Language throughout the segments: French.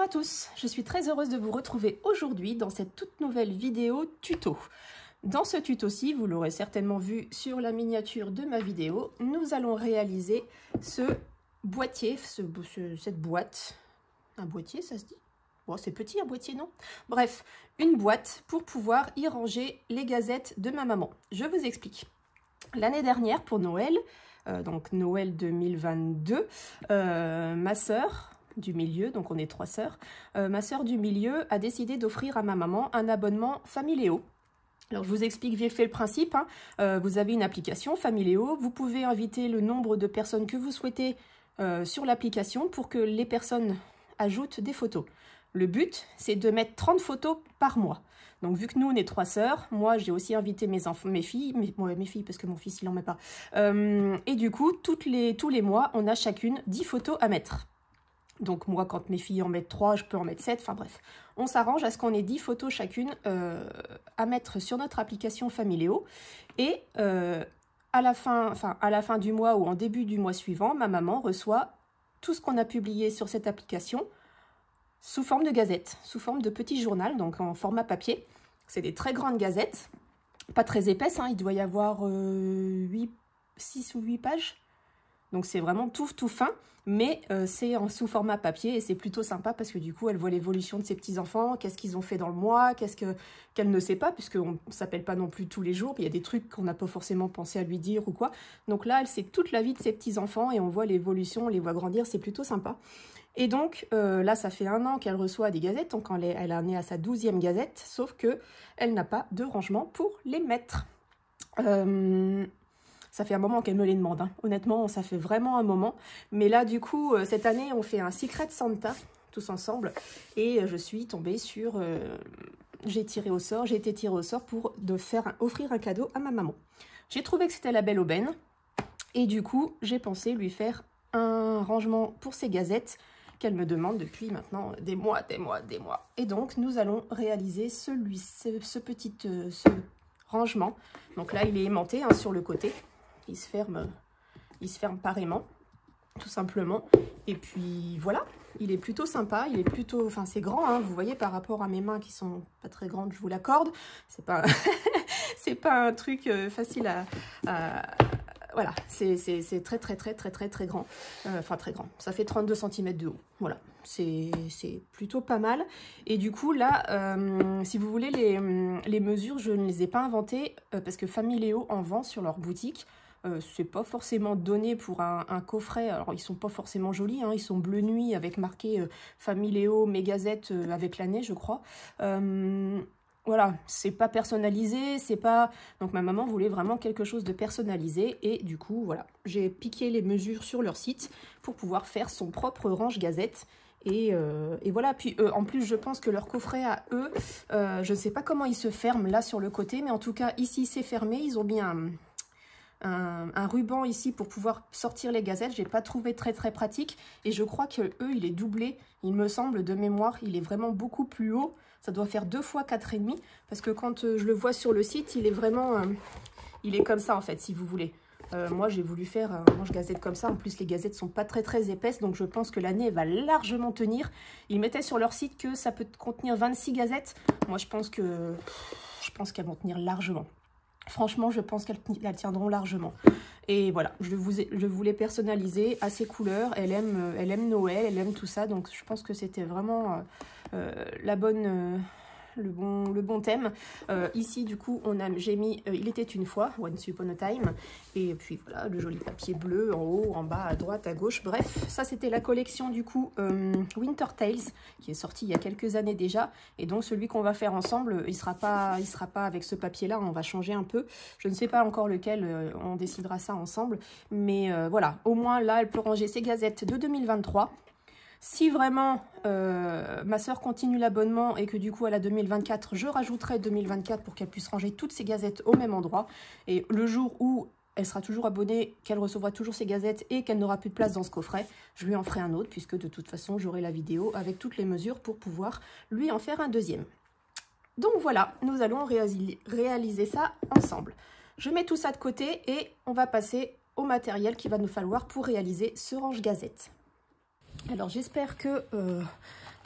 à tous, je suis très heureuse de vous retrouver aujourd'hui dans cette toute nouvelle vidéo tuto. Dans ce tuto-ci, vous l'aurez certainement vu sur la miniature de ma vidéo, nous allons réaliser ce boîtier, cette boîte. Un boîtier, ça se dit? Bon, c'est petit un boîtier, non? Bref, une boîte pour pouvoir y ranger les gazettes de ma maman. Je vous explique. L'année dernière, pour Noël, donc Noël 2022, ma sœur du milieu, donc on est 3 sœurs, ma sœur du milieu a décidé d'offrir à ma maman un abonnement Familéo. Alors je vous explique vite fait le principe, hein. Vous avez une application Familéo, vous pouvez inviter le nombre de personnes que vous souhaitez sur l'application pour que les personnes ajoutent des photos. Le but, c'est de mettre 30 photos par mois. Donc, vu que nous, on est 3 sœurs, moi, j'ai aussi invité mes filles, parce que mon fils, il n'en met pas. Et du coup, tous les mois, on a chacune 10 photos à mettre. Donc, moi, quand mes filles en mettent 3, je peux en mettre 7. Enfin, bref, on s'arrange à ce qu'on ait 10 photos chacune à mettre sur notre application Familéo. Et à la fin du mois ou en début du mois suivant, ma maman reçoit tout ce qu'on a publié sur cette application sous forme de gazette, sous forme de petit journal, donc en format papier. C'est des très grandes gazettes, pas très épaisses, hein, il doit y avoir 6 ou 8 pages. Donc c'est vraiment tout fin, mais c'est sous format papier et c'est plutôt sympa parce que du coup, elle voit l'évolution de ses petits-enfants, qu'est-ce qu'ils ont fait dans le mois, qu'elle ne sait pas, puisqu'on ne s'appelle pas non plus tous les jours, il y a des trucs qu'on n'a pas forcément pensé à lui dire ou quoi. Donc là, elle sait toute la vie de ses petits-enfants et on voit l'évolution, on les voit grandir, c'est plutôt sympa. Et donc là, ça fait 1 an qu'elle reçoit des gazettes, donc elle en est à sa 12e gazette, sauf qu'elle n'a pas de rangement pour les mettre. Ça fait un moment qu'elle me les demande, hein. Honnêtement, ça fait vraiment un moment. Mais là, du coup, cette année, on fait un Secret Santa, tous ensemble. Et je suis tombée sur... j'ai été tirée au sort pour offrir un cadeau à ma maman. J'ai trouvé que c'était la belle aubaine. Et du coup, j'ai pensé lui faire un rangement pour ses gazettes qu'elle me demande depuis maintenant des mois. Et donc, nous allons réaliser ce petit rangement. Donc là, il est aimanté, hein, sur le côté. Il se ferme pareillement, tout simplement. Et puis voilà, il est plutôt sympa, il est plutôt, enfin c'est grand, hein, vous voyez, par rapport à mes mains qui sont pas très grandes, je vous l'accorde. C'est pas, c'est pas un truc facile voilà, c'est très grand. Enfin très grand, ça fait 32 cm de haut. Voilà, c'est plutôt pas mal. Et du coup là, si vous voulez, les mesures, je ne les ai pas inventées parce que Familéo en vend sur leur boutique. C'est pas forcément donné pour un coffret. Alors ils sont pas forcément jolis, hein, ils sont bleu nuit avec marqué Familéo, mes gazettes avec l'année, je crois. Voilà, c'est pas personnalisé, c'est pas... Donc ma maman voulait vraiment quelque chose de personnalisé et du coup, voilà, j'ai piqué les mesures sur leur site pour pouvoir faire son propre range gazette. Et voilà, puis en plus je pense que leur coffret à eux, je ne sais pas comment ils se ferment là sur le côté, mais en tout cas ici c'est fermé, ils ont mis un ruban ici pour pouvoir sortir les gazettes. J'ai pas trouvé très pratique et je crois que eux il est doublé, il me semble de mémoire, il est vraiment beaucoup plus haut, ça doit faire 2 fois 4,5 parce que quand je le vois sur le site il est vraiment il est comme ça en fait, si vous voulez. Moi j'ai voulu faire un range gazette comme ça, en plus les gazettes sont pas très épaisses, donc je pense que l'année va largement tenir. Ils mettaient sur leur site que ça peut contenir 26 gazettes, moi je pense qu'elles vont tenir largement. Franchement, je pense qu'elles tiendront largement. Et voilà, je voulais personnaliser à ses couleurs. Elle aime Noël, elle aime tout ça. Donc, je pense que c'était vraiment le bon thème. Ici, du coup, j'ai mis Il était une fois, Once Upon a Time. Et puis voilà, le joli papier bleu en haut, en bas, à droite, à gauche. Bref, ça c'était la collection du coup Winter Tales qui est sortie il y a quelques années déjà. Et donc celui qu'on va faire ensemble, il sera pas avec ce papier-là. On va changer un peu. Je ne sais pas encore lequel. On décidera ça ensemble. Mais voilà, au moins là, elle peut ranger ses gazettes de 2023. Si vraiment ma soeur continue l'abonnement et que du coup elle a 2024, je rajouterai 2024 pour qu'elle puisse ranger toutes ses gazettes au même endroit. Et le jour où elle sera toujours abonnée, qu'elle recevra toujours ses gazettes et qu'elle n'aura plus de place dans ce coffret, je lui en ferai un autre puisque de toute façon j'aurai la vidéo avec toutes les mesures pour pouvoir lui en faire un deuxième. Donc voilà, nous allons réaliser ça ensemble. Je mets tout ça de côté et on va passer au matériel qu'il va nous falloir pour réaliser ce range gazette. Alors j'espère que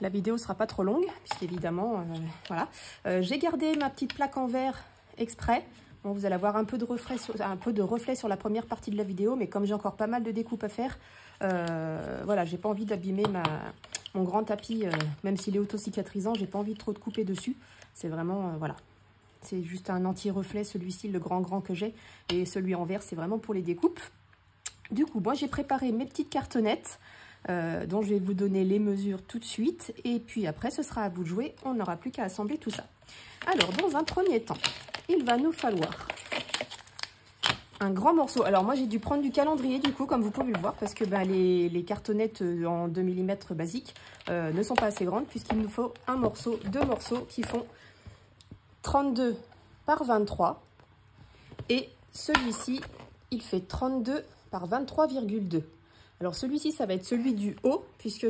la vidéo sera pas trop longue, puisqu'évidemment, voilà. J'ai gardé ma petite plaque en verre exprès. Bon, vous allez avoir un peu de reflet sur la première partie de la vidéo, mais comme j'ai encore pas mal de découpes à faire, voilà, j'ai pas envie d'abîmer mon grand tapis, même s'il est auto-cicatrisant, j'ai pas envie de trop de couper dessus. C'est vraiment, voilà, c'est juste un anti-reflet, celui-ci, le grand que j'ai, et celui en verre, c'est vraiment pour les découpes. Du coup, moi, j'ai préparé mes petites cartonnettes, dont je vais vous donner les mesures tout de suite, et puis après, ce sera à vous de jouer, on n'aura plus qu'à assembler tout ça. Alors, dans un premier temps, il va nous falloir un grand morceau. Alors moi j'ai dû prendre du calendrier du coup, comme vous pouvez le voir, parce que les cartonnettes en 2 mm basiques ne sont pas assez grandes, puisqu'il nous faut deux morceaux qui font 32 par 23. Et celui-ci, il fait 32 par 23,2. Alors celui-ci, ça va être celui du haut, puisque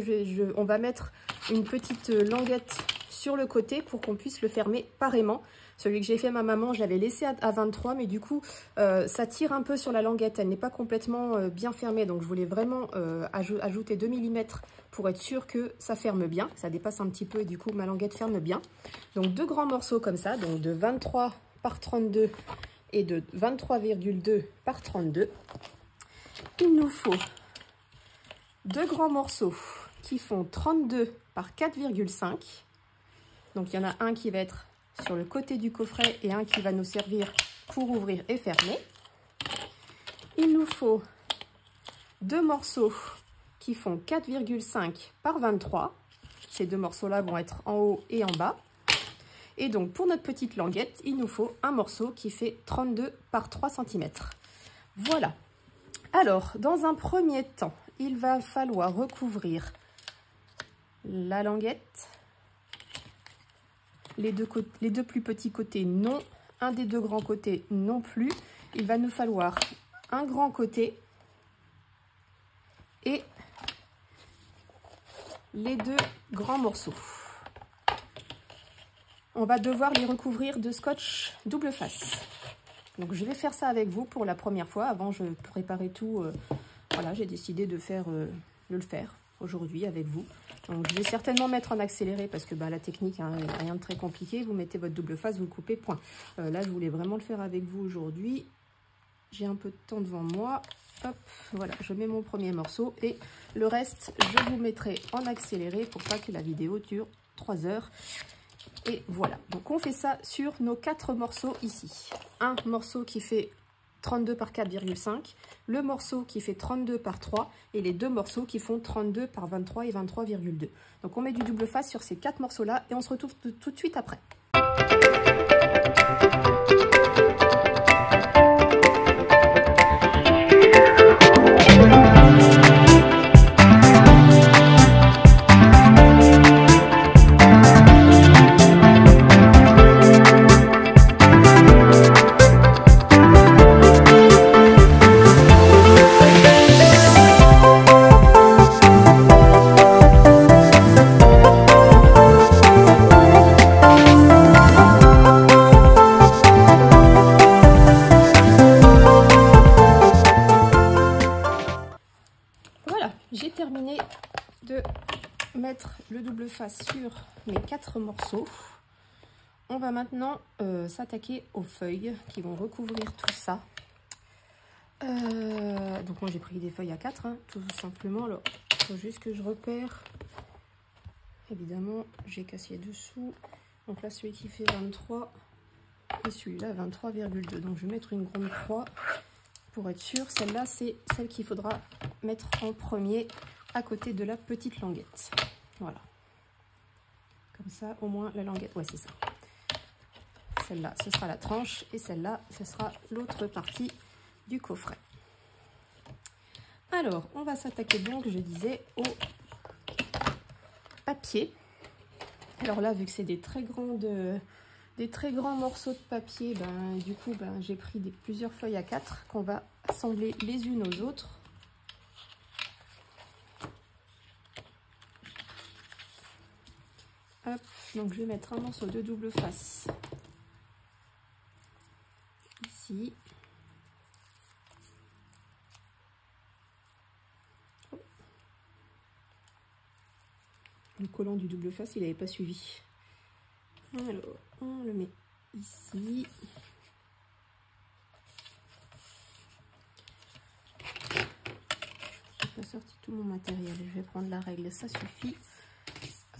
on va mettre une petite languette sur le côté pour qu'on puisse le fermer pareillement. Celui que j'ai fait ma maman, je l'avais laissé à 23, mais du coup, ça tire un peu sur la languette. Elle n'est pas complètement bien fermée, donc je voulais vraiment ajouter 2 mm pour être sûr que ça ferme bien. Ça dépasse un petit peu et du coup, ma languette ferme bien. Donc, deux grands morceaux comme ça, donc de 23 par 32 et de 23,2 par 32. Il nous faut deux grands morceaux qui font 32 par 4,5. Donc, il y en a un qui va être sur le côté du coffret et un qui va nous servir pour ouvrir et fermer. Il nous faut deux morceaux qui font 4,5 par 23. Ces deux morceaux-là vont être en haut et en bas. Et donc, pour notre petite languette, il nous faut un morceau qui fait 32 par 3 cm. Voilà. Alors, dans un premier temps, il va falloir recouvrir la languette. Les deux plus petits côtés, non. Un des deux grands côtés, non plus. Il va nous falloir un grand côté et les deux grands morceaux. On va devoir les recouvrir de scotch double face. Donc, je vais faire ça avec vous pour la première fois. Avant, je préparais tout. Voilà, j'ai décidé de le faire aujourd'hui avec vous. Donc, je vais certainement mettre en accéléré parce que la technique, hein, rien de très compliqué. Vous mettez votre double face, vous le coupez, point. Là, je voulais vraiment le faire avec vous aujourd'hui. J'ai un peu de temps devant moi. Hop, voilà, je mets mon premier morceau et le reste, je vous mettrai en accéléré pour pas que la vidéo dure 3 heures. Et voilà, donc on fait ça sur nos 4 morceaux ici. Un morceau qui fait 32 par 4,5, le morceau qui fait 32 par 3 et les deux morceaux qui font 32 par 23 et 23,2. Donc on met du double face sur ces 4 morceaux-là et on se retrouve tout de suite après. J'ai terminé de mettre le double face sur mes 4 morceaux. On va maintenant s'attaquer aux feuilles qui vont recouvrir tout ça. Donc moi j'ai pris des feuilles à 4, hein, tout simplement. Alors, il faut juste que je repère. Évidemment, j'ai cassé dessous. Donc là, celui qui fait 23 et celui-là 23,2. Donc je vais mettre une grande croix pour être sûr. Celle-là, c'est celle qu'il faudra mettre en premier à côté de la petite languette. Voilà. Comme ça, au moins la languette. Ouais, c'est ça. Celle-là, ce sera la tranche et celle-là, ce sera l'autre partie du coffret. Alors, on va s'attaquer donc, je disais, au papier. Alors là, vu que c'est des très grands morceaux de papier, du coup, j'ai pris plusieurs feuilles à 4 qu'on va assembler les unes aux autres. Hop, donc je vais mettre un morceau de double face ici. Le collant du double face, il n'avait pas suivi. Alors, on le met ici. J'ai pas sorti tout mon matériel. Je vais prendre la règle, ça suffit.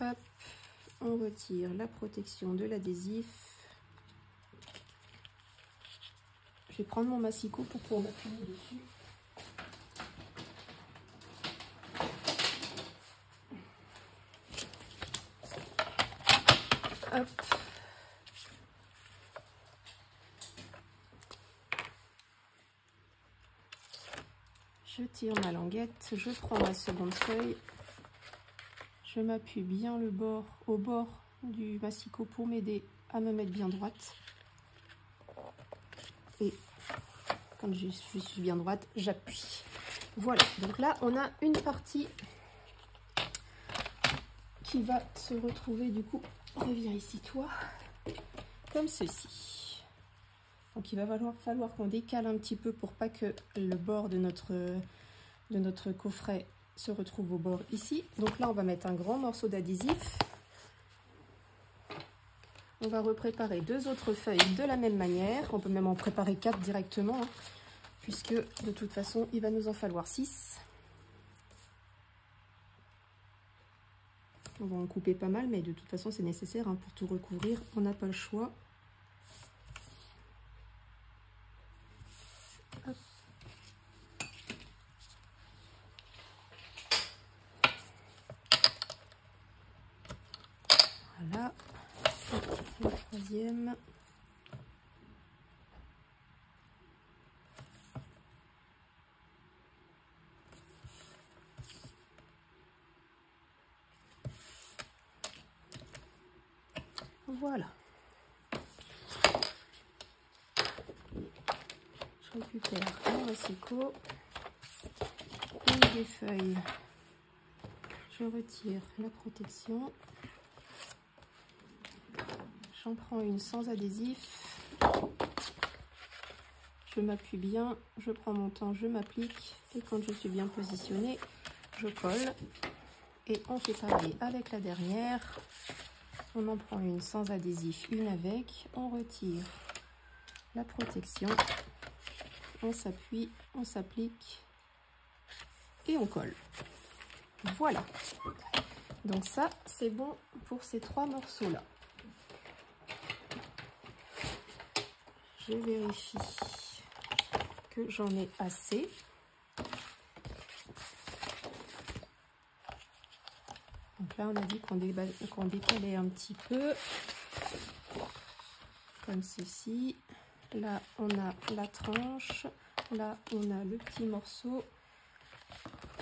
Hop, on retire la protection de l'adhésif. Je vais prendre mon massicot pour pouvoir m'appuyer dessus. Hop. Je tire ma languette, je prends ma seconde feuille, je m'appuie bien au bord du massicot pour m'aider à me mettre bien droite. Et quand je suis bien droite, j'appuie. Voilà, donc là on a une partie qui va se retrouver du coup, reviens ici toi, comme ceci. Donc il va falloir qu'on décale un petit peu pour pas que le bord de notre coffret se retrouve au bord ici. Donc là on va mettre un grand morceau d'adhésif. On va repréparer 2 autres feuilles de la même manière. On peut même en préparer 4 directement, hein, puisque de toute façon il va nous en falloir 6. On va en couper pas mal, mais de toute façon c'est nécessaire, hein, pour tout recouvrir, on n'a pas le choix. Hop. Voilà, le troisième. Voilà. Je récupère mon massicot, une des feuilles. Je retire la protection. J'en prends une sans adhésif. Je m'appuie bien, je prends mon temps, je m'applique. Et quand je suis bien positionnée, je colle. Et on fait pareil avec la dernière. On en prend une sans adhésif, une avec. On retire la protection. On s'appuie, on s'applique. Et on colle. Voilà. Donc ça, c'est bon pour ces 3 morceaux-là. Je vérifie que j'en ai assez. Donc là, on a dit qu'on décalait un petit peu, comme ceci. Là, on a la tranche. Là, on a le petit morceau.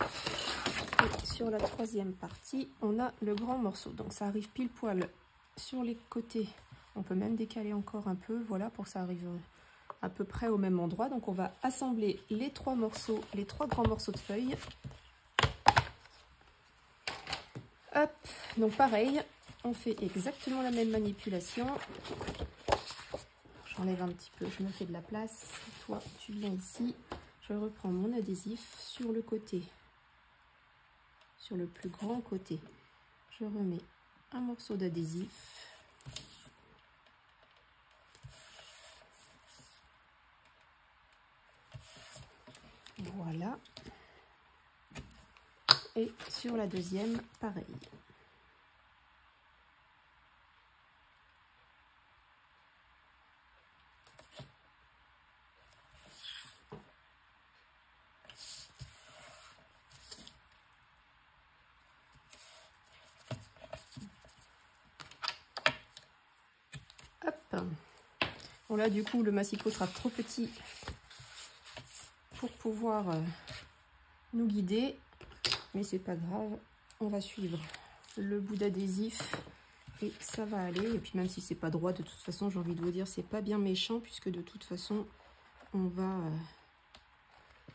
Et sur la troisième partie, on a le grand morceau. Donc ça arrive pile poil sur les côtés. On peut même décaler encore un peu, voilà, pour que ça arrive à peu près au même endroit. Donc on va assembler les 3 morceaux, les 3 grands morceaux de feuilles. Hop, donc pareil, on fait exactement la même manipulation. J'enlève un petit peu, je me fais de la place. Toi, tu viens ici. Je reprends mon adhésif sur le côté, sur le plus grand côté. Je remets un morceau d'adhésif. Voilà. Et sur la deuxième, pareil. Hop. Bon là, du coup, le massicot sera trop petit pour pouvoir nous guider, mais c'est pas grave, on va suivre le bout d'adhésif et ça va aller. Et puis même si c'est pas droit, de toute façon, j'ai envie de vous dire, c'est pas bien méchant, puisque de toute façon on va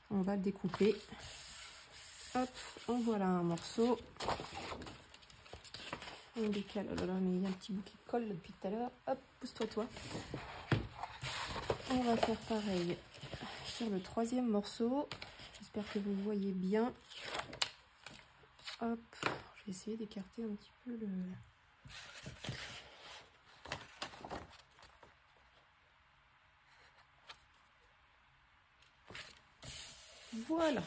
le découper. Hop, en voilà un morceau. On décale. Oh là là, mais il y a un petit bout qui colle depuis tout à l'heure. Hop, pousse-toi toi. On va faire pareil sur le troisième morceau. J'espère que vous voyez bien. Hop, Je vais essayer d'écarter un petit peu le... Voilà.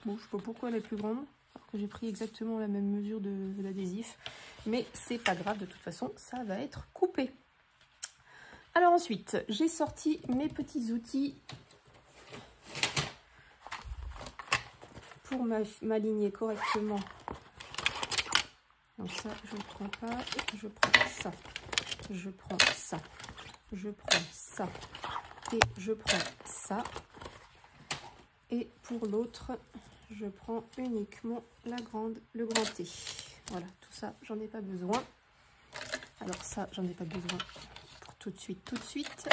Bon, je sais pas pourquoi elle est plus grande, alors que j'ai pris exactement la même mesure de l'adhésif. Mais c'est pas grave, de toute façon, ça va être coupé. Alors ensuite, j'ai sorti mes petits outils pour m'aligner correctement. Donc ça, je ne prends pas, je prends ça, je prends ça, je prends ça, et je prends ça. Et pour l'autre, je prends uniquement le grand T. Voilà, tout ça, j'en ai pas besoin. Alors ça, j'en ai pas besoin pour tout de suite, tout de suite.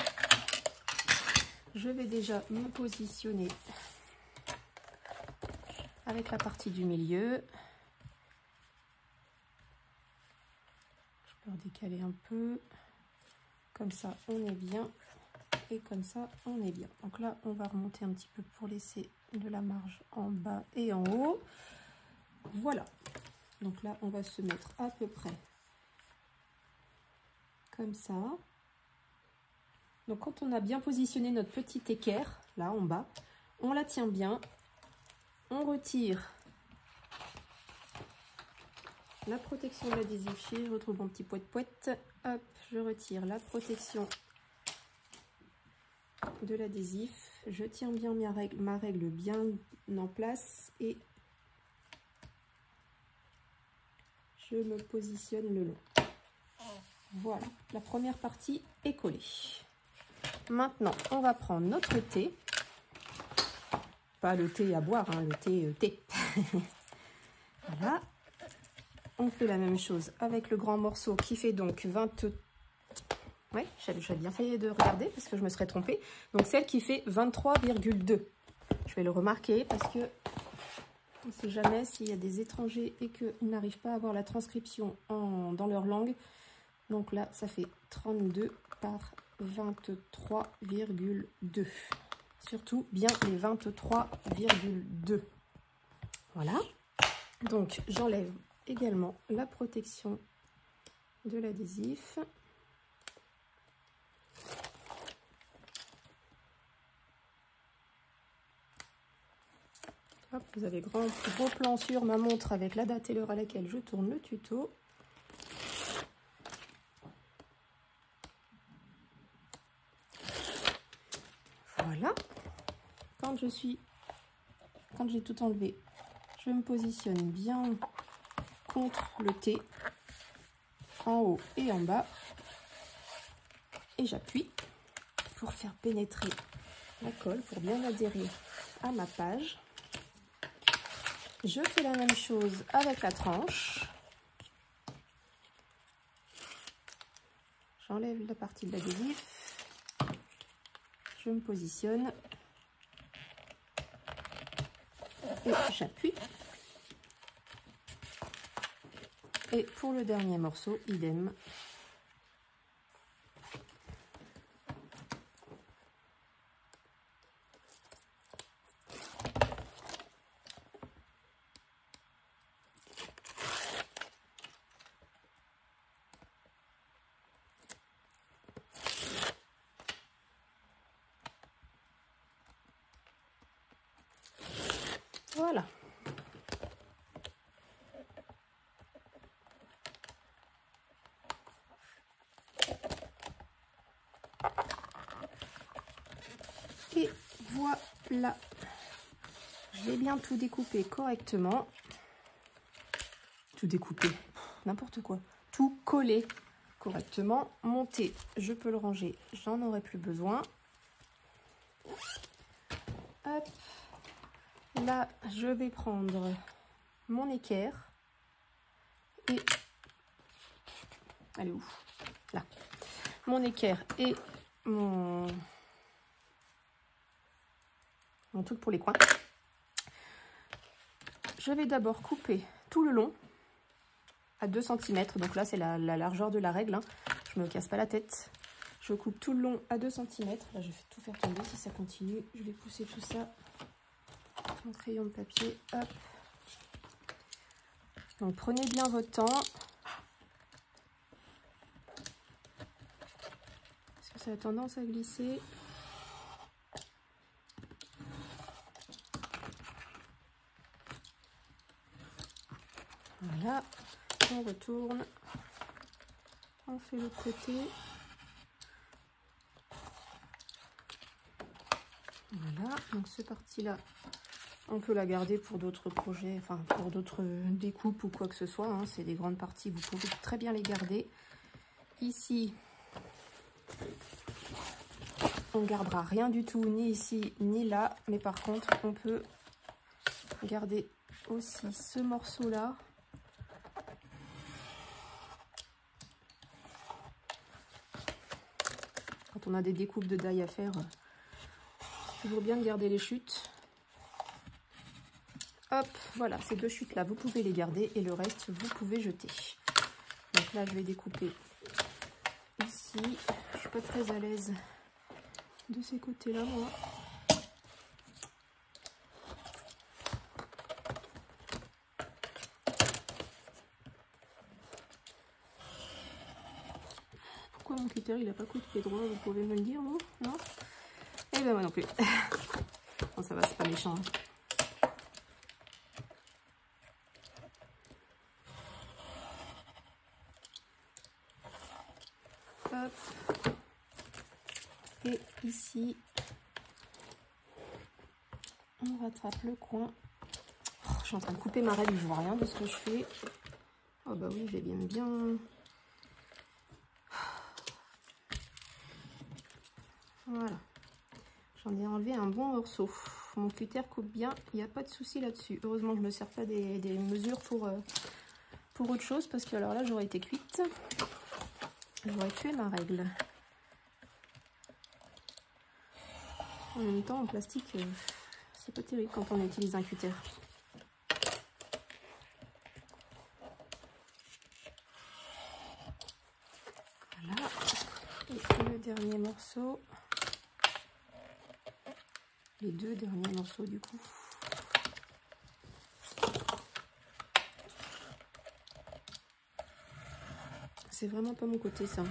Je vais déjà me positionner avec la partie du milieu. Je peux redécaler un peu. Comme ça, on est bien. Et comme ça, on est bien. Donc là, on va remonter un petit peu pour laisser de la marge en bas et en haut. Voilà. Donc là, on va se mettre à peu près comme ça. Donc quand on a bien positionné notre petite équerre, là en bas, on la tient bien. On retire la protection de l'adhésif. Je retrouve mon petit poète-poète. Hop, je retire la protection de l'adhésif. Je tiens bien ma règle bien en place et je me positionne le long. Voilà, la première partie est collée. Maintenant, on va prendre notre thé. Pas le thé à boire, hein, le thé. Voilà. On fait la même chose avec le grand morceau qui fait donc 20... Ouais, j'ai bien failli de regarder parce que je me serais trompée. Donc celle qui fait 23,2. Je vais le remarquer parce que on ne sait jamais s'il y a des étrangers et qu'ils n'arrivent pas à avoir la transcription dans leur langue. Donc là, ça fait 32 par 23,2. Surtout bien les 23,2. Voilà. Donc j'enlève également la protection de l'adhésif. Hop, vous avez gros plan sur ma montre avec la date et l'heure à laquelle je tourne le tuto. Voilà. Quand j'ai tout enlevé, je me positionne bien contre le T, en haut et en bas, et j'appuie pour faire pénétrer la colle, pour bien adhérer à ma page. Je fais la même chose avec la tranche. J'enlève la partie de l'adhésif. Je me positionne. Et j'appuie. Et pour le dernier morceau, idem. Voilà. Et voilà. J'ai bien tout découpé correctement. Tout découpé, n'importe quoi. Tout collé correctement. Monté, je peux le ranger, j'en aurai plus besoin. Hop. Là, je vais prendre mon équerre et... Elle est où? Là. Mon équerre et mon truc pour les coins. Je vais d'abord couper tout le long à 2 cm. Donc là, c'est la largeur de la règle. Hein. Je me casse pas la tête. Je coupe tout le long à 2 cm. Là, je vais tout faire tomber si ça continue. Je vais pousser tout ça. Mon crayon de papier, hop. Donc prenez bien votre temps. Parce que ça a tendance à glisser. Voilà, on retourne, on fait l'autre côté. Voilà, donc cette partie-là, on peut la garder pour d'autres projets, enfin pour d'autres découpes ou quoi que ce soit. Hein. C'est des grandes parties, vous pouvez très bien les garder. Ici, on ne gardera rien du tout, ni ici, ni là. Mais par contre, on peut garder aussi ce morceau-là. Quand on a des découpes de die à faire, c'est toujours bien de garder les chutes. Hop, voilà, ces deux chutes là, vous pouvez les garder et le reste, vous pouvez jeter. Donc là, je vais découper ici. Je suis pas très à l'aise de ces côtés-là, moi. Pourquoi mon cutter il a pas coupé droit? Vous pouvez me le dire, vous? Non? Eh ben moi non plus. Bon, ça va, c'est pas méchant. Hop. Et ici, on rattrape le coin. Oh, je suis en train de couper ma règle, je vois rien de ce que je fais. Oh bah oui, j'ai bien. Voilà. J'en ai enlevé un bon morceau. Mon cutter coupe bien, il n'y a pas de souci là-dessus. Heureusement que je ne me sers pas des mesures pour autre chose, parce que alors là, j'aurais été cuite. J'aurais tué ma règle. En même temps, en plastique, c'est pas terrible quand on utilise un cutter. Voilà. Et le dernier morceau. Les deux derniers morceaux du coup. C'est vraiment pas mon côté ça.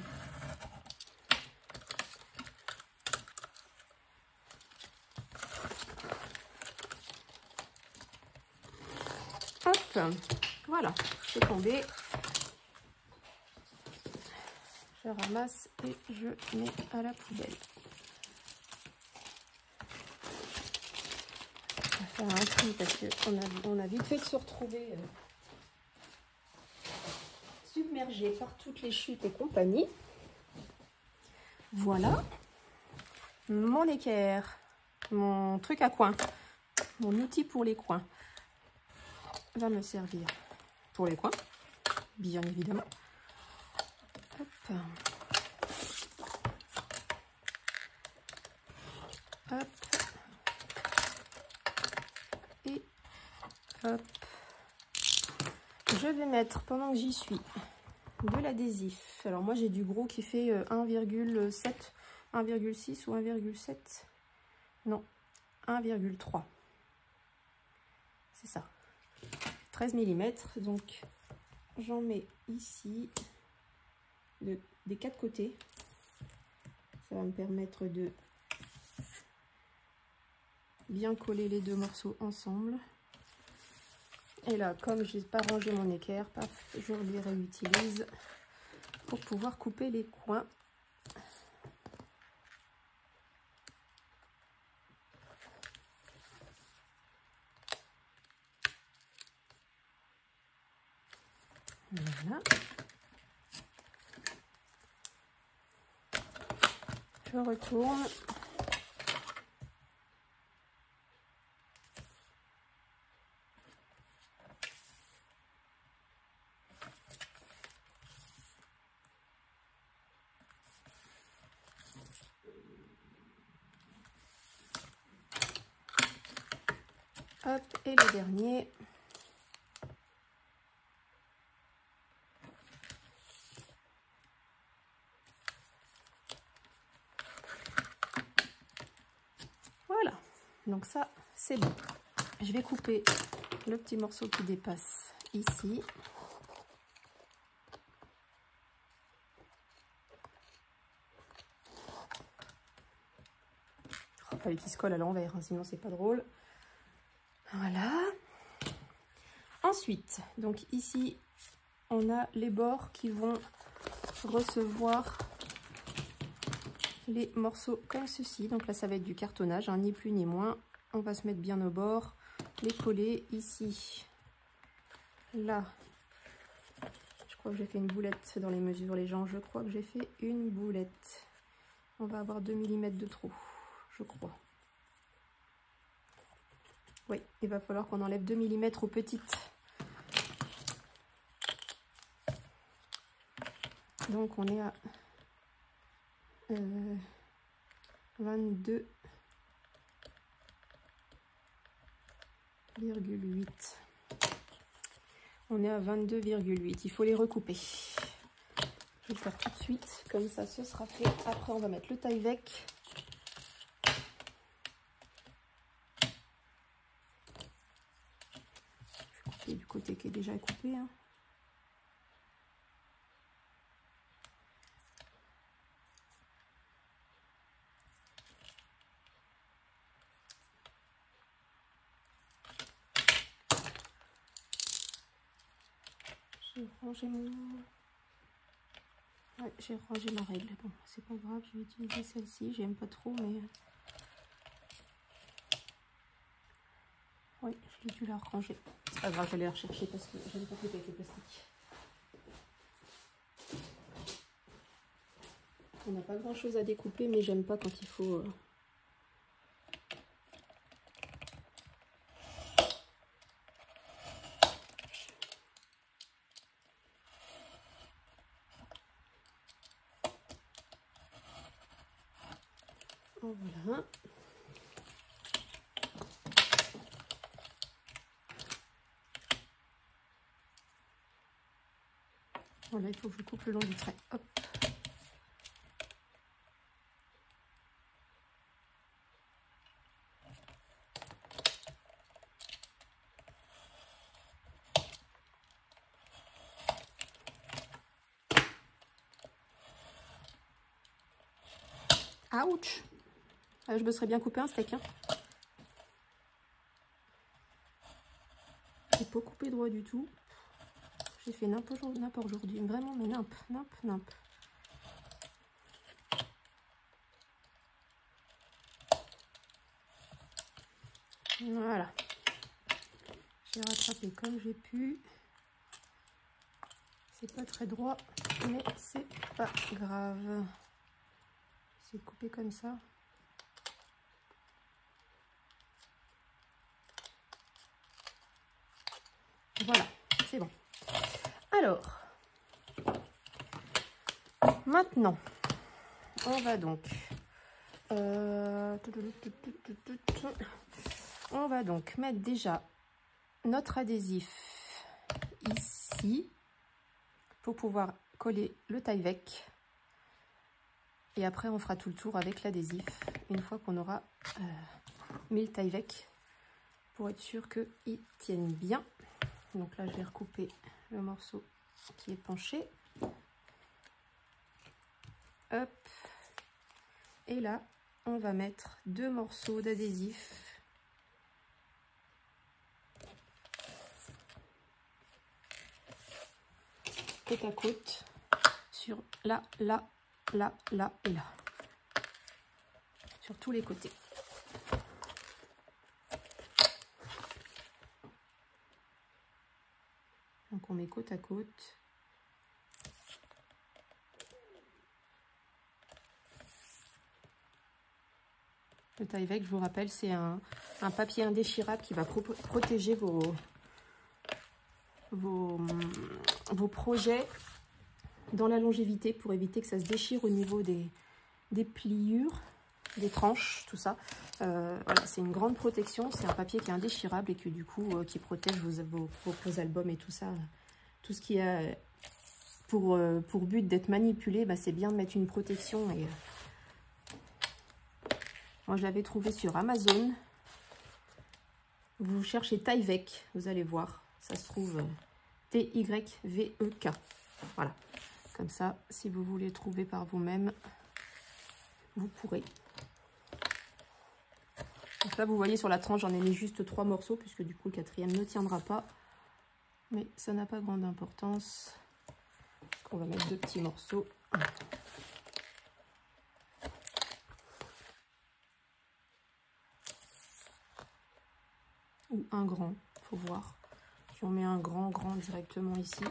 Hop, voilà, c'est tombé. Je ramasse et je mets à la poubelle. On va faire un tri parce qu'on a vite fait de se retrouver submergé par toutes les chutes et compagnie. Voilà mon équerre, mon truc à coin, mon outil pour les coins va me servir pour les coins, bien évidemment. Hop. Hop. Et hop. Je vais mettre, pendant que j'y suis, de l'adhésif. Alors moi j'ai du gros qui fait 1,7, 1,6 ou 1,7. Non, 1,3. C'est ça. 13 mm. Donc j'en mets ici des quatre côtés. Ça va me permettre de bien coller les deux morceaux ensemble. Et là, comme je n'ai pas rangé mon équerre, paf, je les réutilise pour pouvoir couper les coins. Voilà. Je retourne. Hop, et le dernier. Voilà, donc ça c'est bon. Je vais couper le petit morceau qui dépasse ici. Oh, fallait qu'il se colle à l'envers, hein, sinon c'est pas drôle. Voilà. Ensuite, donc ici, on a les bords qui vont recevoir les morceaux comme ceci. Donc là, ça va être du cartonnage, hein, ni plus ni moins. On va se mettre bien au bord, les coller ici. Là, je crois que j'ai fait une boulette dans les mesures, les gens. Je crois que j'ai fait une boulette. On va avoir 2 mm de trou, je crois. Oui, il va falloir qu'on enlève 2 mm aux petites. Donc on est à 22,8. On est à 22,8. Il faut les recouper. Je vais le faire tout de suite, comme ça ce sera fait. Après on va mettre le taille-vec. Je vais couper du côté qui est déjà coupé, hein. J'ai rangé mon... Ouais, j'ai rangé ma règle. Bon, c'est pas grave, je vais utiliser celle-ci. J'aime pas trop, mais... Oui, je l'ai dû la ranger. C'est pas grave, j'allais la rechercher parce que j'aime pas couper avec le plastique. On n'a pas grand chose à découper, mais j'aime pas quand il faut... Voilà. Voilà, il faut que je coupe le long du trait. Hop. Ouch! Ah, je me serais bien coupé un steak, hein. J'ai pas coupé droit du tout. J'ai fait n'importe aujourd'hui. Vraiment, mais nimp. Voilà. J'ai rattrapé comme j'ai pu. C'est pas très droit, mais c'est pas grave. C'est coupé comme ça. Voilà, c'est bon. Alors, maintenant, on va donc... on va donc mettre déjà notre adhésif ici pour pouvoir coller le taille-vec. Et après, on fera tout le tour avec l'adhésif une fois qu'on aura mis le taille-vec pour être sûr qu'il tienne bien. Donc là, je vais recouper le morceau qui est penché. Hop. Et là, on va mettre 2 morceaux d'adhésif. Côte à côte. Sur là et là. Sur tous les côtés. Donc on met côte à côte. Le taille-vec, je vous rappelle, c'est un papier indéchirable qui va protéger vos projets dans la longévité pour éviter que ça se déchire au niveau des pliures, des tranches, tout ça. Voilà, c'est une grande protection. C'est un papier qui est indéchirable et que du coup, qui protège vos albums et tout ça. Tout ce qui a pour but d'être manipulé, bah, c'est bien de mettre une protection. Et moi, je l'avais trouvé sur Amazon. Vous cherchez taille-vec, vous allez voir. Ça se trouve T-Y-V-E-K. Voilà. Comme ça, si vous voulez trouver par vous-même, vous pourrez. Donc là, vous voyez sur la tranche, j'en ai mis juste 3 morceaux, puisque du coup, le 4e ne tiendra pas. Mais ça n'a pas grande importance. On va mettre 2 petits morceaux. Ou un grand, faut voir. Si on met un grand directement ici,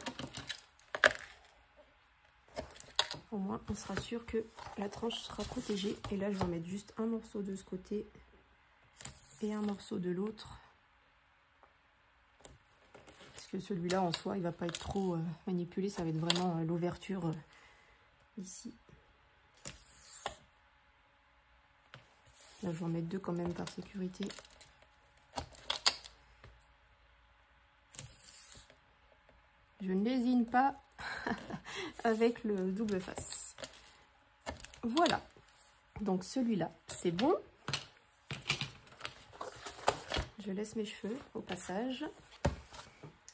au moins on sera sûr que la tranche sera protégée. Et là, je vais en mettre juste un morceau de ce côté et un morceau de l'autre. Parce que celui-là, en soi, il va pas être trop manipulé. Ça va être vraiment l'ouverture ici. Là, je vais en mettre 2 quand même par sécurité. Je ne lésine pas avec le double face. Voilà. Donc celui-là, c'est bon. Je laisse mes cheveux au passage.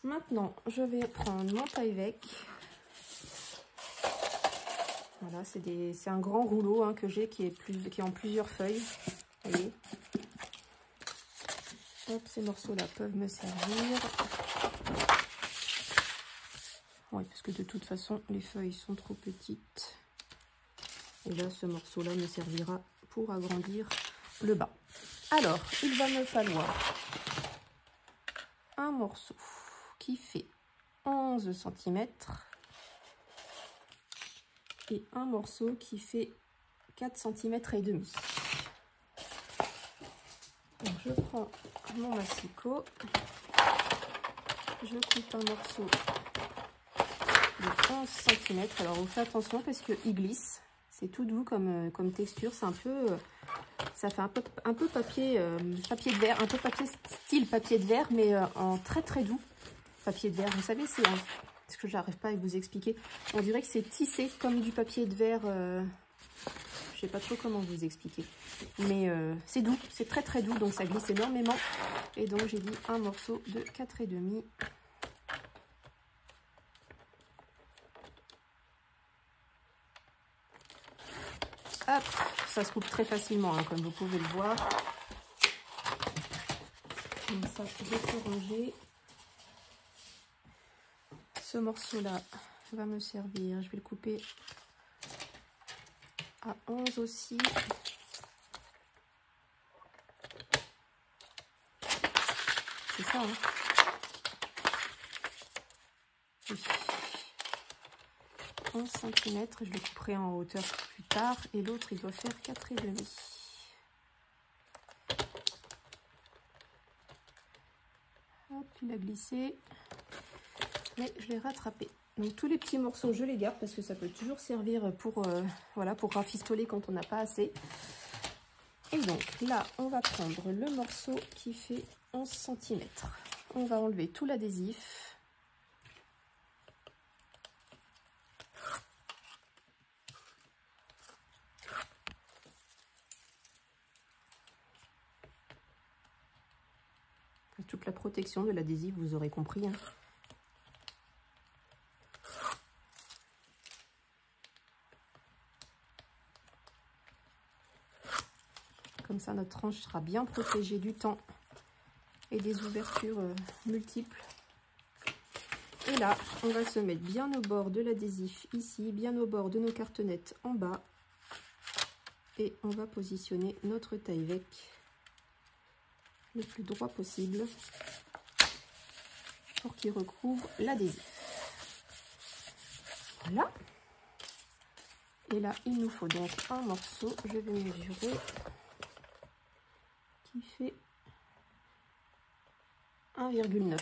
Maintenant, je vais prendre mon taille-vec. Voilà, c'est un grand rouleau hein, que j'ai qui est en plusieurs feuilles. Vous voyez. Hop, ces morceaux-là peuvent me servir. Oui, parce que de toute façon, les feuilles sont trop petites. Et là, ce morceau-là me servira pour agrandir le bas. Alors, il va me falloir un morceau qui fait 11 cm et un morceau qui fait 4 cm et demi. Donc, je prends mon massicot, je coupe un morceau de 11 cm. Alors, on fait attention parce qu'il glisse. C'est tout doux comme texture. C'est un peu... ça fait un peu papier de verre, un peu style papier de verre, mais en très très doux papier de verre. Vous savez, c'est ce que j'arrive pas à vous expliquer. On dirait que c'est tissé comme du papier de verre. Je sais pas trop comment vous expliquer, mais c'est doux, c'est très très doux, donc ça glisse énormément. Et donc j'ai dit un morceau de 4,5. Hop, ça se coupe très facilement, hein, comme vous pouvez le voir. Comme ça, je peux ranger. Ce morceau-là va me servir. Je vais le couper à 11 aussi. C'est ça, hein? Oui. 11 cm, je le couperai en hauteur plus tard. Et l'autre, il doit faire 4,5. Hop, il a glissé. Mais je l'ai rattrapé. Donc tous les petits morceaux, je les garde parce que ça peut toujours servir pour, voilà, pour rafistoler quand on n'a pas assez. Et donc là, on va prendre le morceau qui fait 11 cm. On va enlever tout l'adhésif. Toute la protection de l'adhésif, vous aurez compris, hein. Comme ça, notre tranche sera bien protégée du temps et des ouvertures multiples. Et là, on va se mettre bien au bord de l'adhésif ici, bien au bord de nos cartonnettes en bas. Et on va positionner notre taille-vec le plus droit possible pour qu'il recouvre l'adhésif. Voilà. Et là, il nous faut donc un morceau, je vais mesurer, qui fait 1,9.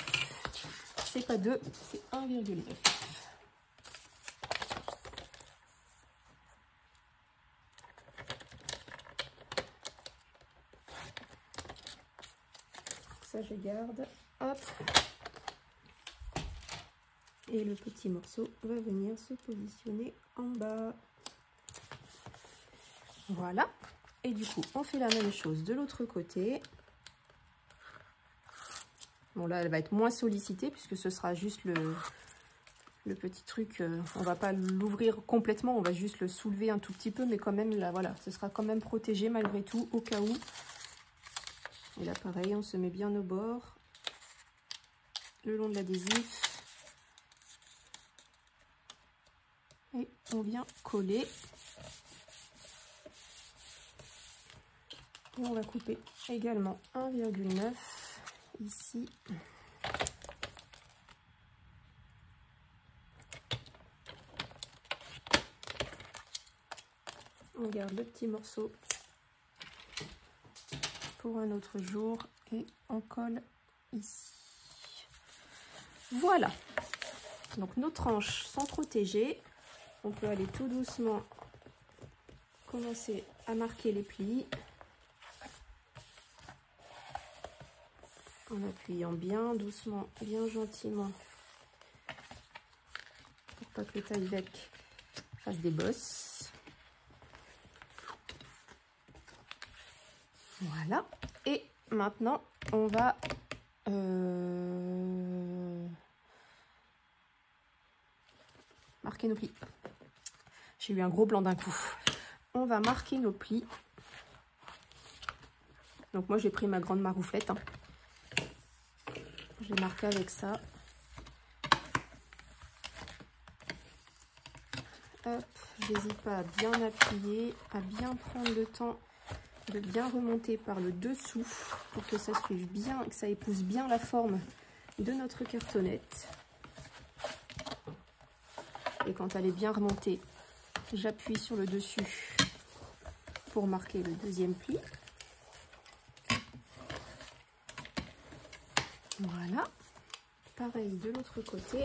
C'est pas 2, c'est 1,9. Ça, je garde. Hop. Et le petit morceau va venir se positionner en bas. Voilà. Et du coup, on fait la même chose de l'autre côté. Bon là, elle va être moins sollicitée puisque ce sera juste le petit truc. On va pas l'ouvrir complètement, on va juste le soulever un tout petit peu, mais quand même là, voilà, ce sera quand même protégé malgré tout au cas où. Et là, pareil, on se met bien au bord, le long de l'adhésif. Et on vient coller. Et on va couper également 1,9 ici. On garde le petit morceau pour un autre jour et on colle ici. Voilà. Donc nos tranches sont protégées. On peut aller tout doucement commencer à marquer les plis. En appuyant bien doucement, bien gentiment, pour pas que le taille-bec fasse des bosses. Voilà. Et maintenant, on va marquer nos plis. J'ai eu un gros blanc d'un coup. On va marquer nos plis. Donc moi, j'ai pris ma grande marouflette. Hein. Je vais marquer avec ça. Hop, j'hésite pas à bien appuyer, à bien prendre le temps de bien remonter par le dessous pour que ça suive bien, que ça épouse bien la forme de notre cartonnette. Et quand elle est bien remontée, j'appuie sur le dessus pour marquer le deuxième pli. Voilà. Pareil de l'autre côté.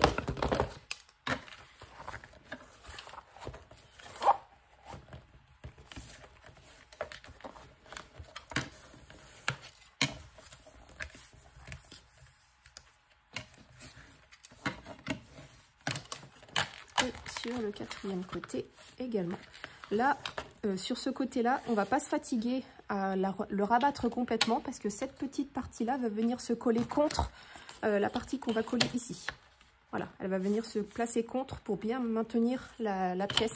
Et sur le quatrième côté également. Là, sur ce côté-là, on ne va pas se fatiguer à le rabattre complètement parce que cette petite partie-là va venir se coller contre la partie qu'on va coller ici. Voilà, elle va venir se placer contre pour bien maintenir la pièce.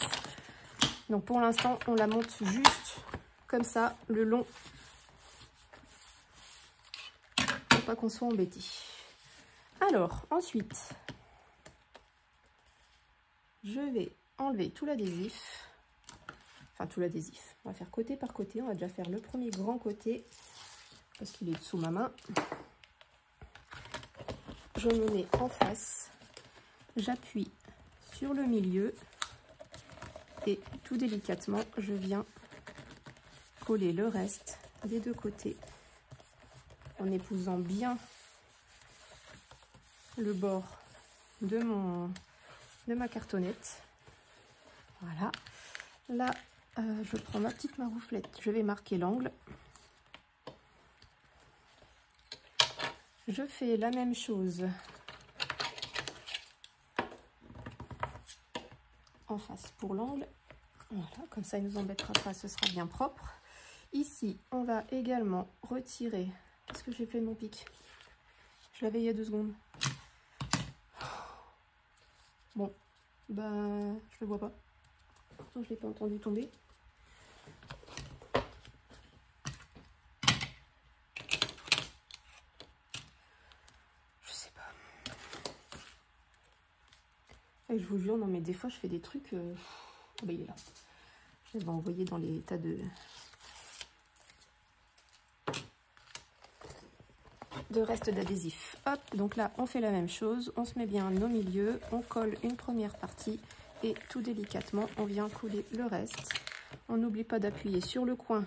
Donc pour l'instant, on la monte juste comme ça, le long, pour pas qu'on soit embêté. Alors, ensuite, je vais enlever tout l'adhésif. Enfin, tout l'adhésif. On va faire côté par côté. On va déjà faire le premier grand côté parce qu'il est sous ma main. Je me mets en face. J'appuie sur le milieu et tout délicatement, je viens coller le reste des deux côtés en épousant bien le bord de ma cartonnette. Voilà. Là, je prends ma petite marouflette. Je vais marquer l'angle. Je fais la même chose en face pour l'angle. Voilà, comme ça, il ne nous embêtera pas, ce sera bien propre. Ici, on va également retirer. Est-ce que j'ai fait mon pic? Je l'avais il y a 2 secondes. Bon, bah, je le vois pas. Pourtant, je l'ai pas entendu tomber. Je sais pas. Et je vous jure, non mais des fois, je fais des trucs... Ah bah, il est là. Je vais envoyer dans les tas de restes d'adhésif. Hop, donc là, on fait la même chose. On se met bien au milieu. On colle une première partie. Et tout délicatement, on vient coller le reste. On n'oublie pas d'appuyer sur le coin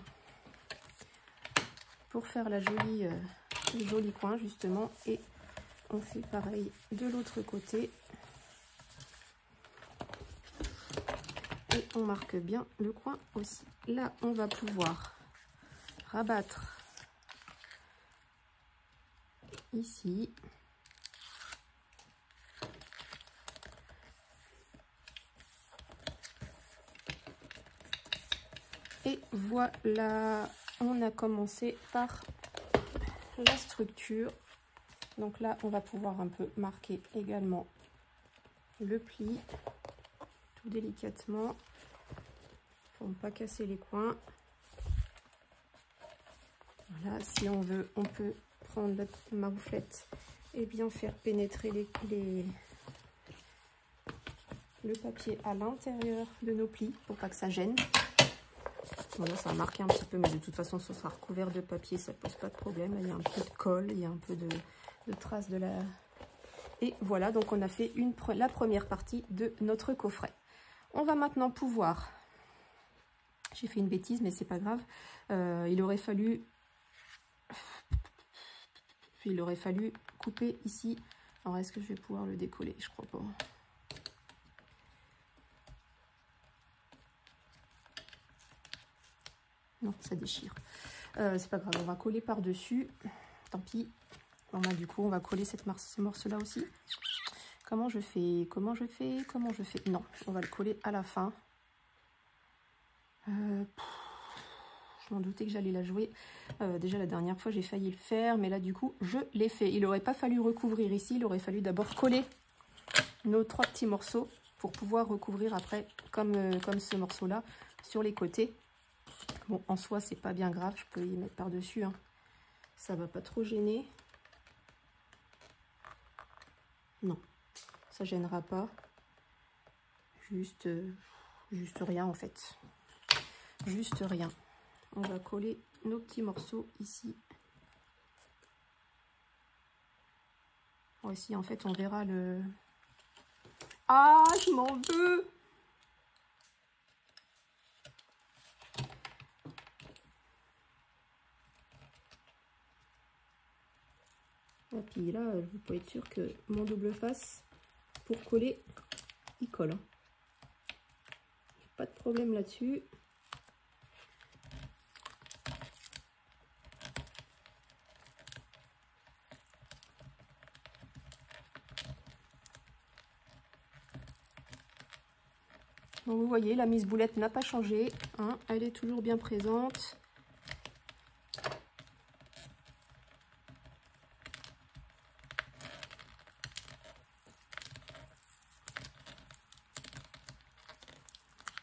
pour faire le joli coin, justement. Et on fait pareil de l'autre côté. Et on marque bien le coin aussi. Là, on va pouvoir rabattre ici. Et voilà, on a commencé par la structure. Donc là, on va pouvoir un peu marquer également le pli, tout délicatement, pour ne pas casser les coins. Voilà, si on veut, on peut prendre la marouflette et bien faire pénétrer le papier à l'intérieur de nos plis pour pas que ça gêne. Voilà, ça a marqué un petit peu, mais de toute façon, ce sera recouvert de papier, ça pose pas de problème. Il y a un peu de colle, il y a un peu de traces de la... Et voilà, donc on a fait la première partie de notre coffret. On va maintenant pouvoir... J'ai fait une bêtise, mais c'est pas grave. Il aurait fallu couper ici. Alors, est-ce que je vais pouvoir le décoller? Je crois pas. Non, ça déchire. C'est pas grave, on va coller par-dessus. Tant pis. Bon, bah, du coup, on va coller ces morceaux-là aussi. Comment je fais? Non, on va le coller à la fin. Je m'en doutais que j'allais la jouer. Déjà, la dernière fois, j'ai failli le faire. Mais là, du coup, je l'ai fait. Il n'aurait pas fallu recouvrir ici. Il aurait fallu d'abord coller nos 3 petits morceaux pour pouvoir recouvrir après, comme ce morceau-là, sur les côtés. Bon, en soi, c'est pas bien grave. Je peux y mettre par-dessus. Hein. Ça va pas trop gêner. Non, ça gênera pas. Juste rien, en fait. Juste rien. On va coller nos petits morceaux ici. Bon, ici, en fait, on verra le... Ah, je m'en veux! Et puis là, vous pouvez être sûr que mon double face, pour coller, il colle. Hein. Pas de problème là-dessus. Donc vous voyez, la mise boulette n'a pas changé. Hein, elle est toujours bien présente.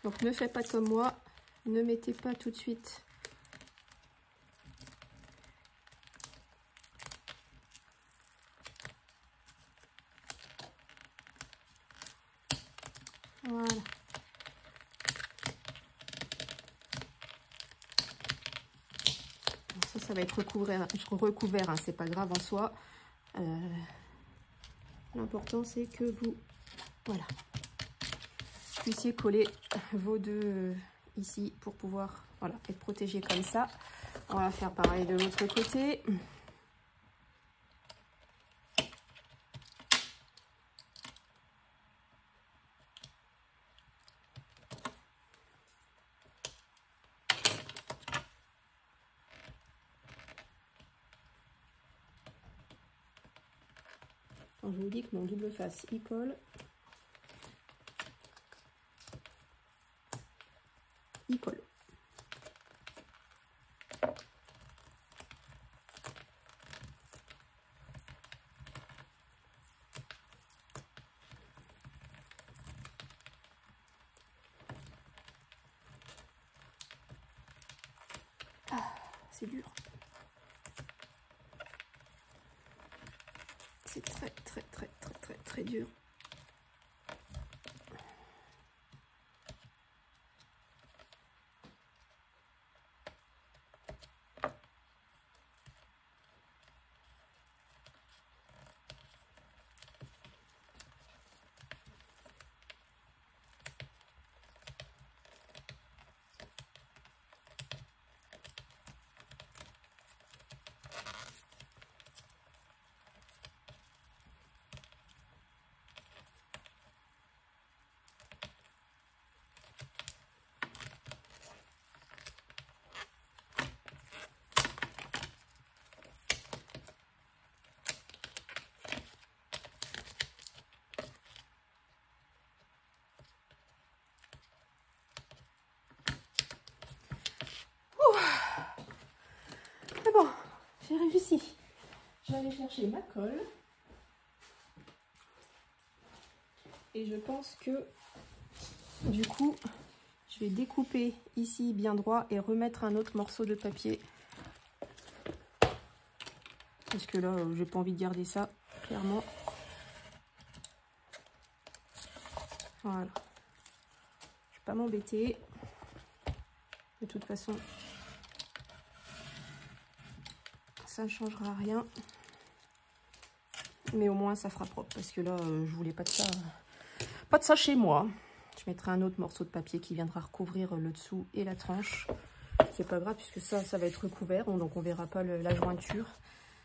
Donc ne faites pas comme moi, ne mettez pas tout de suite voilà. Ça va être recouvert, hein, c'est pas grave en soi. L'important c'est que vous puissiez coller vos deux ici pour pouvoir être protégé comme ça. On va faire pareil de l'autre côté. Alors, je vous dis que mon double face il colle. Il colle. Ah, c'est dur. C'est très dur. Mais bon, j'ai réussi. j'allais chercher ma colle. Et je pense que du coup, je vais découper ici bien droit et remettre un autre morceau de papier. Parce que là, j'ai pas envie de garder ça, clairement. Voilà. Je vais pas m'embêter. De toute façon, ça ne changera rien. Mais au moins, ça fera propre. Parce que là, je voulais pas de ça. Pas de ça chez moi. Je mettrai un autre morceau de papier qui viendra recouvrir le dessous et la tranche. C'est pas grave puisque ça va être recouvert. Donc on verra pas la jointure.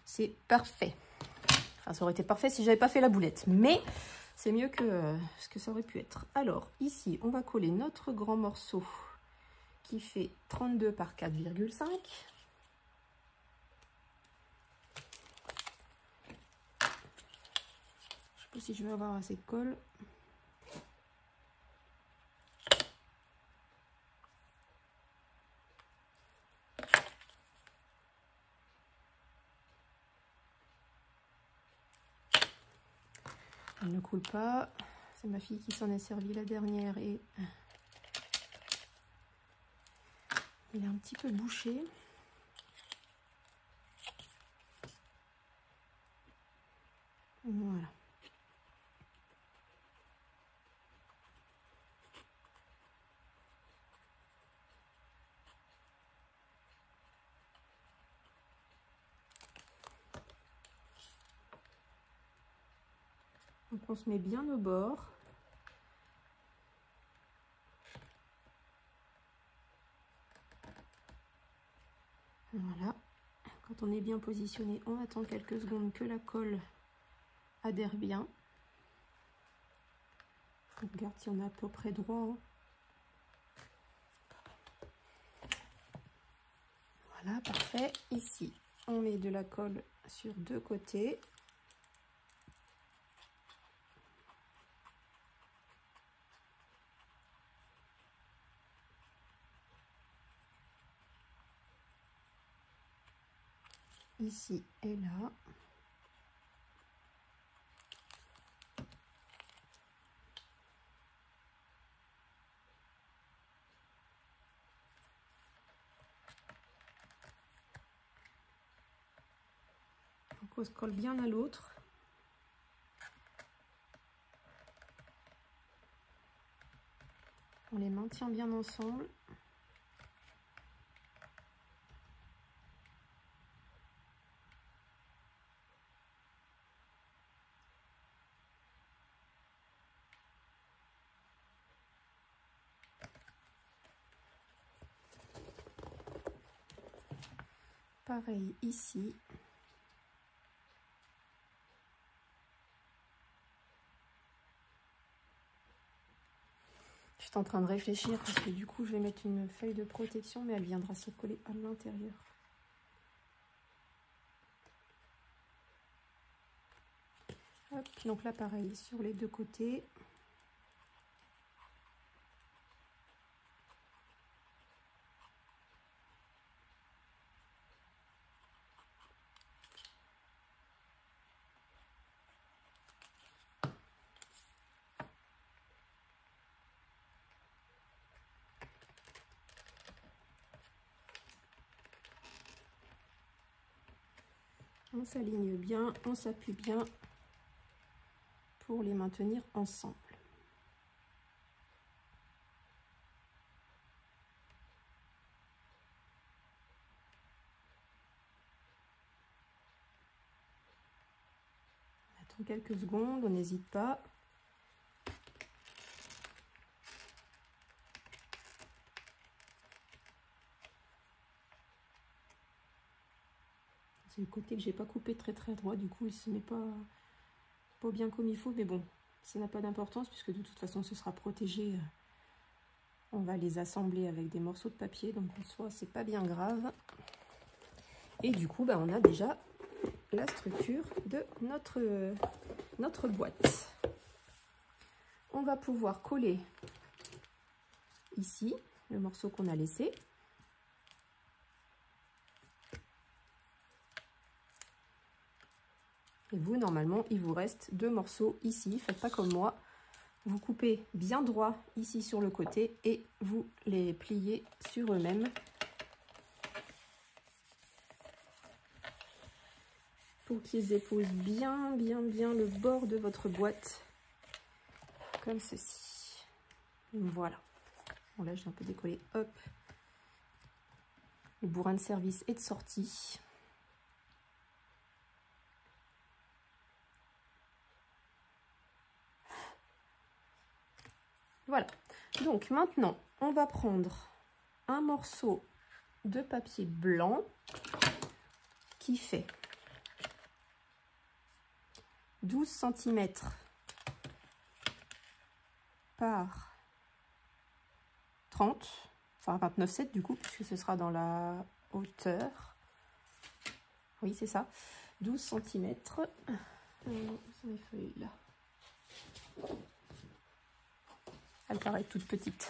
C'est parfait. Enfin, ça aurait été parfait si j'avais pas fait la boulette. Mais c'est mieux que ce que ça aurait pu être. Alors, ici, on va coller notre grand morceau qui fait 32 par 4,5. Je sais pas si je vais avoir assez de colle. Elle ne coule pas. C'est ma fille qui s'en est servie la dernière et il est un petit peu bouché. Voilà. Donc on se met bien au bord. Voilà. Quand on est bien positionné, on attend quelques secondes que la colle adhère bien. On regarde si on est à peu près droit. Voilà, parfait. Ici, on met de la colle sur deux côtés. Ici et là. Donc on se colle bien à l'autre. On les maintient bien ensemble. Pareil ici. Je suis en train de réfléchir parce que du coup je vais mettre une feuille de protection mais elle viendra se coller à l'intérieur. Hop, donc là pareil sur les deux côtés. On s'aligne bien, on s'appuie bien pour les maintenir ensemble. On attend quelques secondes, on n'hésite pas. C'est le côté que j'ai pas coupé très droit, du coup il se met pas bien comme il faut, mais bon, ça n'a pas d'importance puisque de toute façon ce sera protégé. On va les assembler avec des morceaux de papier, donc en soi c'est pas bien grave. Et du coup, on a déjà la structure de notre boîte. On va pouvoir coller ici le morceau qu'on a laissé. Et vous, normalement, il vous reste 2 morceaux ici. Faites pas comme moi. Vous coupez bien droit ici sur le côté et vous les pliez sur eux-mêmes. Pour qu'ils épousent bien le bord de votre boîte. Comme ceci. Voilà. Bon là, j'ai un peu décollé. Hop. Le bourrin de service est de sortie. Voilà. Donc maintenant, on va prendre un morceau de papier blanc qui fait 12 cm par 30, enfin 29,7 du coup, puisque ce sera dans la hauteur. Oui, c'est ça. 12 cm. Mes feuilles là. Elle paraît toute petite.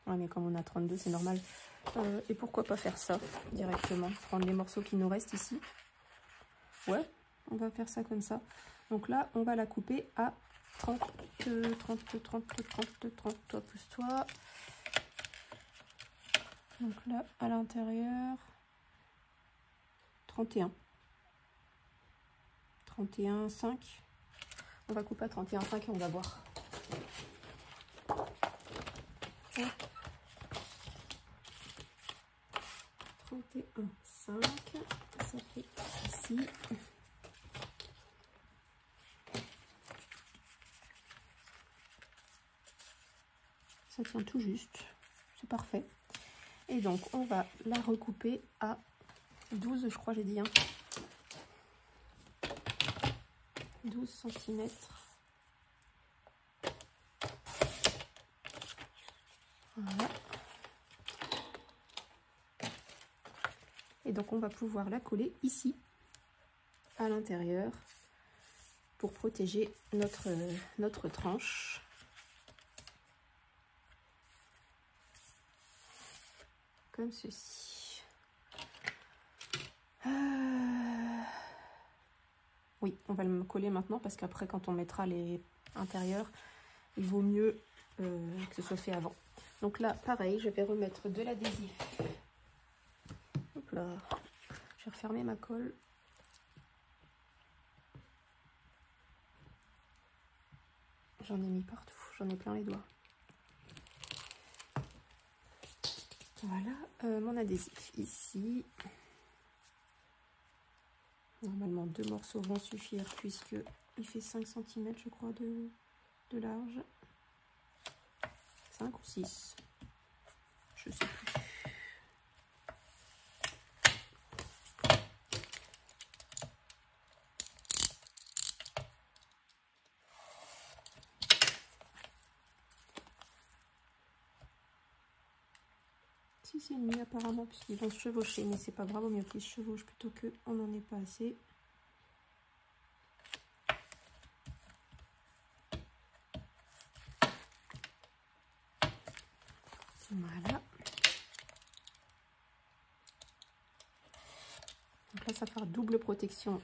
Ouais, mais comme on a 32, c'est normal. Et pourquoi pas faire ça directement? Prendre les morceaux qui nous restent ici. Ouais, on va faire ça comme ça. Donc là, on va la couper à 30, toi plus toi. Donc là, à l'intérieur, 31. 31,5. On va couper à 31,5 et on va voir. 31,5. Ça fait ici. Ça tient tout juste. C'est parfait. Et donc, on va la recouper à 12, je crois, j'ai dit. 12 cm. Voilà. Et donc, on va pouvoir la coller ici, à l'intérieur, pour protéger notre tranche. Comme ceci. Oui, on va le coller maintenant parce qu'après, quand on mettra les intérieurs, il vaut mieux que ce soit fait avant. Donc là, pareil, je vais remettre de l'adhésif. Hop là. Je vais refermer ma colle. J'en ai mis partout, j'en ai plein les doigts. Voilà, mon adhésif ici. Normalement, 2 morceaux vont suffire puisque il fait 5 cm, je crois, de large. 5 ou 6, je sais plus. Si c'est une nuit apparemment, puisqu'ils vont se chevaucher, mais c'est pas grave, au mieux qu'ils se chevauchent plutôt qu'on n'en ait pas assez. Voilà. Donc là, ça fera double protection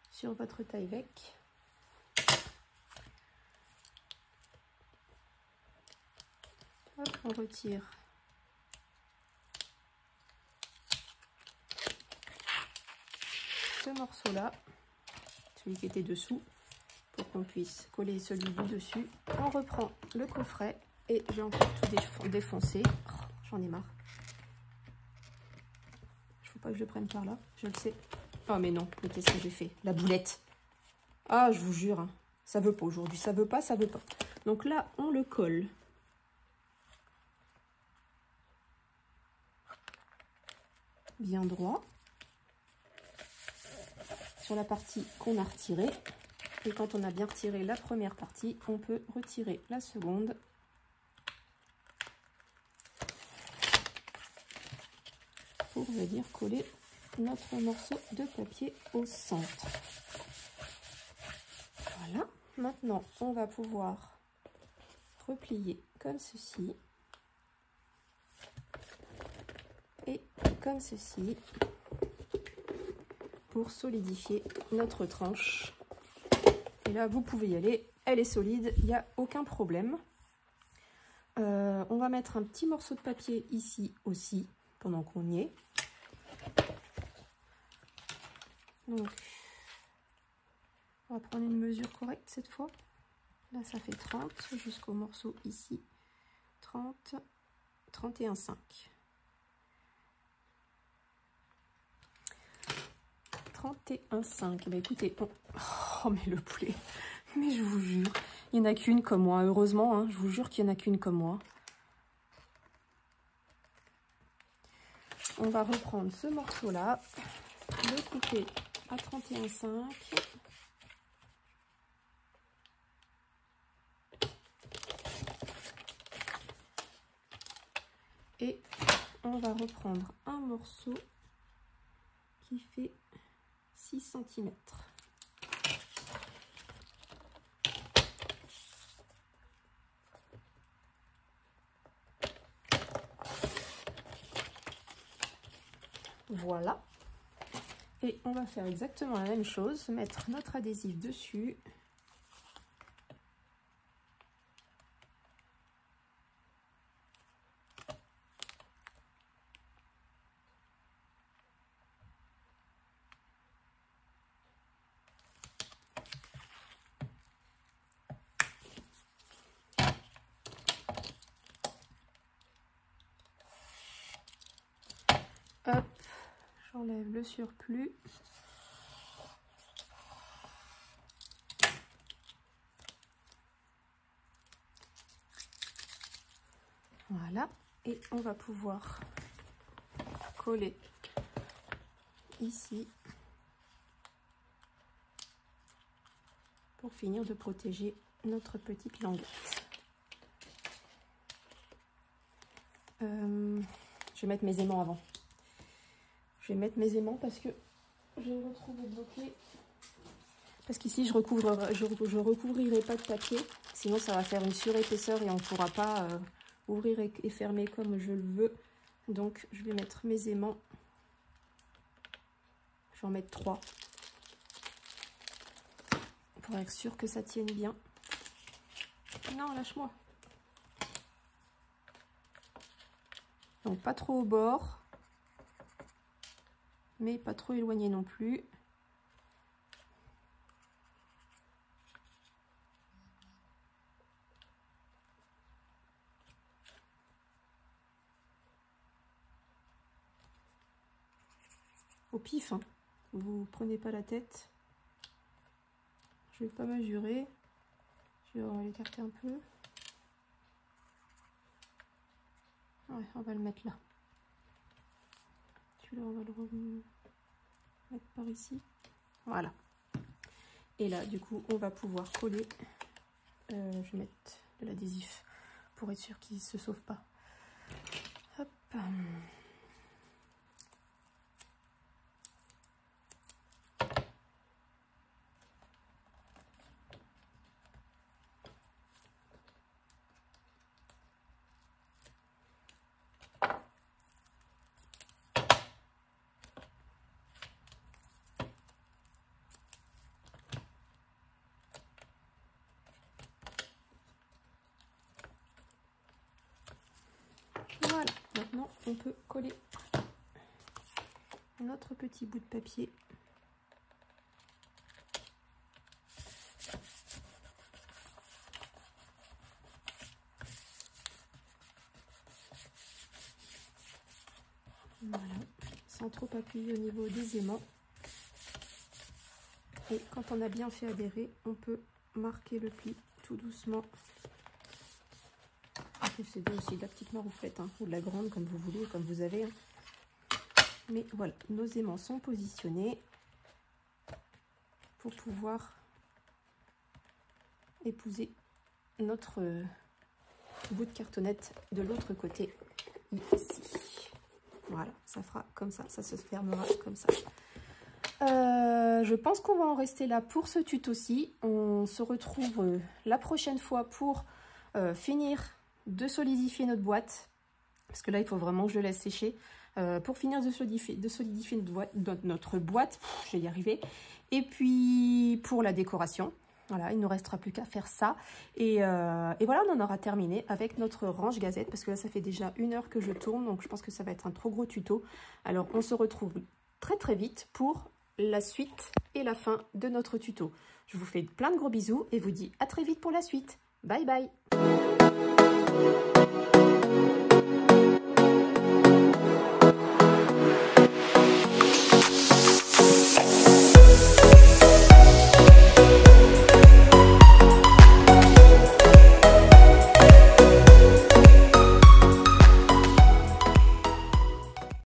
sur votre taille-bec. Hop, on retire ce morceau-là, celui qui était dessous, pour qu'on puisse coller celui du dessus. On reprend le coffret et j'ai encore tout défoncé. Oh, j'en ai marre. Il ne faut pas que je le prenne par là, je le sais. Oh mais non, mais qu'est-ce que j'ai fait? La boulette. Ah, je vous jure, hein, ça veut pas aujourd'hui, ça veut pas, ça veut pas. Donc là, on le colle. Bien droit. Sur la partie qu'on a retirée. Et quand on a bien retiré la première partie, on peut retirer la seconde. Pour venir coller notre morceau de papier au centre. Voilà. Maintenant, on va pouvoir replier comme ceci. comme ceci pour solidifier notre tranche. Et là, vous pouvez y aller. Elle est solide, il n'y a aucun problème. On va mettre un petit morceau de papier ici aussi, pendant qu'on y est. Donc, on va prendre une mesure correcte cette fois. Là, ça fait 30 jusqu'au morceau ici. 30, 31,5. 31,5. Bah écoutez, bon. Oh, mais le poulet. Mais je vous jure, il n'y en a qu'une comme moi. Heureusement, hein, je vous jure qu'il n'y en a qu'une comme moi. On va reprendre ce morceau-là, le couper à 31,5. Et on va reprendre un morceau qui fait 6 cm. Voilà. Et on va faire exactement la même chose, mettre notre adhésif dessus. Hop, j'enlève le surplus. Voilà, et on va pouvoir coller ici pour finir de protéger notre petite languette. Je vais mettre mes aimants avant. Je vais mettre mes aimants parce que je me retrouve bloquée. Parce qu'ici, je recouvrirai pas de papier. Sinon, ça va faire une surépaisseur et on ne pourra pas ouvrir et fermer comme je le veux. Donc, je vais mettre mes aimants. Je vais en mettre 3. Pour être sûr que ça tienne bien. Non, lâche-moi. Donc, pas trop au bord. Mais pas trop éloigné non plus. Au pif, hein. Vous prenez pas la tête. Je vais pas mesurer. Je vais l'écarter un peu. Ouais, on va le mettre là. Celui-là, on va le remettre par ici. Voilà. Et là, du coup, on va pouvoir coller. Je vais mettre de l'adhésif pour être sûr qu'il ne se sauve pas. Hop. Voilà, maintenant on peut coller notre petit bout de papier. Voilà, sans trop appuyer au niveau des aimants. Et quand on a bien fait adhérer, on peut marquer le pli tout doucement. C'est aussi de la petite marouflette, hein, ou de la grande, comme vous voulez, comme vous avez. Hein. Mais voilà, nos aimants sont positionnés pour pouvoir épouser notre bout de cartonnette de l'autre côté, ici. Voilà, ça fera comme ça se fermera comme ça. Je pense qu'on va en rester là pour ce tuto-ci. On se retrouve la prochaine fois pour finir de solidifier notre boîte Parce que là, il faut vraiment que je laisse sécher. Pour finir de solidifier notre boîte, je vais y arriver. Et puis, pour la décoration, voilà, il ne nous restera plus qu'à faire ça. Et voilà, on en aura terminé avec notre range gazette. Parce que là, ça fait déjà 1 heure que je tourne. Donc, je pense que ça va être un trop gros tuto. Alors, on se retrouve très très vite pour la suite et la fin de notre tuto. Je vous fais plein de gros bisous et vous dis à très vite pour la suite. Bye bye!